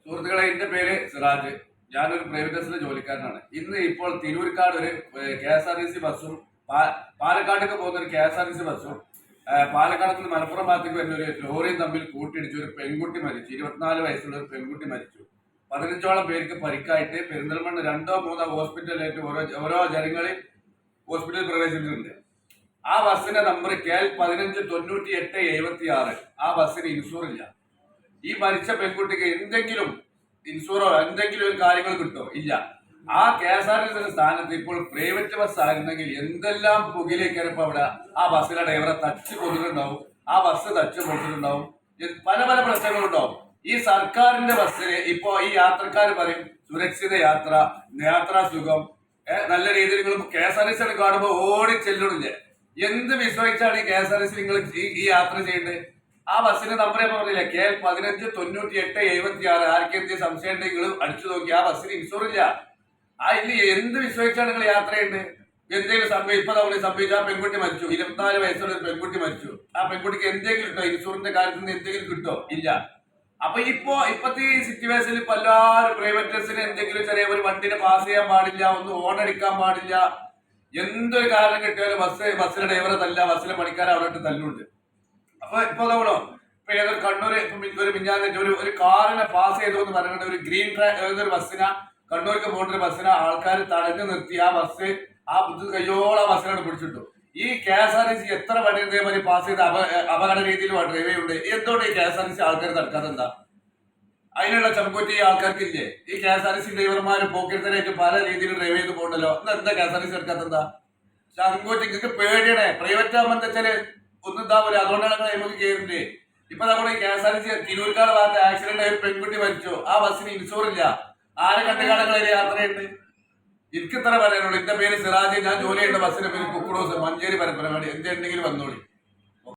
സുഹൃത്തുക്കളെ, എന്റെ പേര് സിറാജ്. ഞാനൊരു പ്രൈവറ്റ് ബസ്സിലെ ജോലിക്കാരനാണ്. ഇന്ന് ഇപ്പോൾ തിരൂർക്കാട് ഒരു KSRTC ബസ്സും പാലക്കാട്ടേക്ക് പോകുന്ന ഒരു KSRTC ബസ്സും പാലക്കാട് നിന്ന് മലപ്പുറം ഭാഗത്തേക്ക് വരുന്ന ഒരു ലോറിയും തമ്മിൽ കൂട്ടിയിടിച്ചു. ഒരു പെൺകുട്ടി മരിച്ചു. 24 വയസ്സുള്ള ഒരു പെൺകുട്ടി മരിച്ചു. 15ഓളം പേർക്ക് പരിക്കായിട്ട് പെരിന്തൽമണ്ണ 2-3 ഹോസ്പിറ്റലിലേക്ക് ഓരോ ജനങ്ങളെയും ഹോസ്പിറ്റലിൽ പ്രവേശിച്ചിട്ടുണ്ട്. ആ ബസ്സിന്റെ നമ്പർ KL 159876. ആ ബസ്സിന് ഇൻഷൂർ ഇല്ല. ഈ മരിച്ച പെൺകുട്ടിക്ക് എന്തെങ്കിലും ഇൻഷൂറോ എന്തെങ്കിലും ഒരു കാര്യങ്ങൾ കിട്ടോ? ഇല്ല. ആ KSRTC സ്ഥാനത്ത് ഇപ്പോൾ പ്രൈവറ്റ് ബസ് ആയിരുന്നെങ്കിൽ എന്തെല്ലാം പുകയിലേക്കാണ് ഇപ്പൊ അവിടെ. ആ ബസ്സിലെ ഡ്രൈവറെ തച്ച് കൊന്നിട്ടുണ്ടാവും, ആ ബസ് തച്ച് പൊട്ടിട്ടുണ്ടാവും, പല പല പ്രശ്നങ്ങളുണ്ടാവും. ഈ സർക്കാരിന്റെ ബസ്സിന് ഇപ്പോ ഈ യാത്രക്കാർ പറയും സുരക്ഷിത യാത്ര, യാത്രാ സുഖം, നല്ല രീതിയിൽ നിങ്ങൾ KSRTC കാണുമ്പോൾ ഓടി ചെല്ലുന്നില്ലേ? എന്ത് വിശ്വസിച്ചാണ് ഈ KSRTC നിങ്ങൾ ഈ യാത്ര ചെയ്യേണ്ടത്? ആ ബസ്സിന്റെ നമ്പർ ഞാൻ പറഞ്ഞില്ല, KL 159876. ആർക്കെന്ത് സംശയം ഉണ്ടെങ്കിൽ അടിച്ചു നോക്കി. ആ ബസ്സിന് ഇൻഷൂർ ഇല്ല. ആ ഇല്ല, എന്ത് വിശ്വസിച്ചാണ് നിങ്ങൾ യാത്ര ചെയ്യേണ്ടത്? എന്തെങ്കിലും ഇപ്പൊ തവണ സംഭവിച്ച ആ പെൺകുട്ടി മരിച്ചു. 24 വയസ്സുള്ള ഒരു പെൺകുട്ടി മരിച്ചു. ആ പെൺകുട്ടിക്ക് എന്തെങ്കിലും കിട്ടോ? ഇൻഷൂറിന്റെ കാര്യത്തിൽ നിന്ന് എന്തെങ്കിലും കിട്ടോ? ഇല്ല. അപ്പൊ ഇപ്പത്തെ ഈ സിറ്റുവേഷനിൽ ഇപ്പൊ എല്ലാവരും പ്രൈവറ്റ് ബസ്സിന് എന്തെങ്കിലും ചെറിയ ഒരു വണ്ടിനെ പാസ് ചെയ്യാൻ പാടില്ല, ഒന്ന് ഓൺ അടിക്കാൻ പാടില്ല, എന്തൊരു കാരണം കിട്ടിയാലും ബസ്സിലെ ഡ്രൈവറെ തല്ല, ബസ്സിലെ പണിക്കാരെ അവിടെ തല്ലുണ്ട്. അപ്പൊ ഇപ്പൊ തവണ ഇപ്പൊ ഏതൊരു കണ്ണൂര് ഒരു മിഞ്ഞാന്നിട്ട് ഒരു കാറിനെ പാസ് ചെയ്തു എന്ന് പറയുന്നത്, ഒരു ഗ്രീൻ ഏതൊരു ബസ്സിനെ, കണ്ണൂർക്ക് പോകുന്ന ഒരു ബസ്സിനെ ആൾക്കാർ തടഞ്ഞു നിർത്തി ആ ബസ് കയ്യോളം ആ ബസ്സിനോട് പിടിച്ചിട്ടു. ഈ KSRTC എത്ര വണ്ടി ഇതേമാതിരി പാസ് ചെയ്ത് അപകട രീതിയിൽ ഡ്രൈവ് ചെയ്യുന്നുണ്ട്. എന്തുകൊണ്ട് ഈ KSRTC ആൾക്കാർ തടുക്കാതെ എന്താ? അതിനുള്ള ചമ്പൂറ്റി ഈ ആൾക്കാർക്കില്ലേ? ഈ KSRTC ഡ്രൈവർമാര് പോക്കറ്റിനായിട്ട് പല രീതിയിൽ ഡ്രൈവ് ചെയ്ത് പോകണ്ടല്ലോ. എന്താ KSRTC എടുക്കാത്ത എന്താ? ചങ്കൂറ്റി നിങ്ങൾക്ക് പേടിയണേ. പ്രൈവറ്റ് ആകുമ്പോൾ എന്താ വെച്ചാല് ഒന്നും ഇതാവൂല. അതുകൊണ്ടാണ് നമുക്ക് കയറില്ലേ. ഇപ്പൊ നമ്മുടെ KSRTC തിരൂർക്കാട് ഭാഗത്ത് ആക്സിഡന്റ് ആയി പെൺകുട്ടി മരിച്ചു. ആ ബസ്സിന് ഇൻഷൂർ ഇല്ല. ആരെ കണ്ടുകാണങ്ങളെ യാത്രയുണ്ട്? എനിക്ക് ഇത്ര പറയാനുള്ളൂ. എന്റെ പേര് സിറാജ്. ഞാൻ ജോലി ചെയ്യുന്ന ബസ്സിന്റെ പേര് കുക്കുഡോസ്, മഞ്ചേരി പരപ്പനങ്ങാടി. എന്തെങ്കിലും വന്നോളി.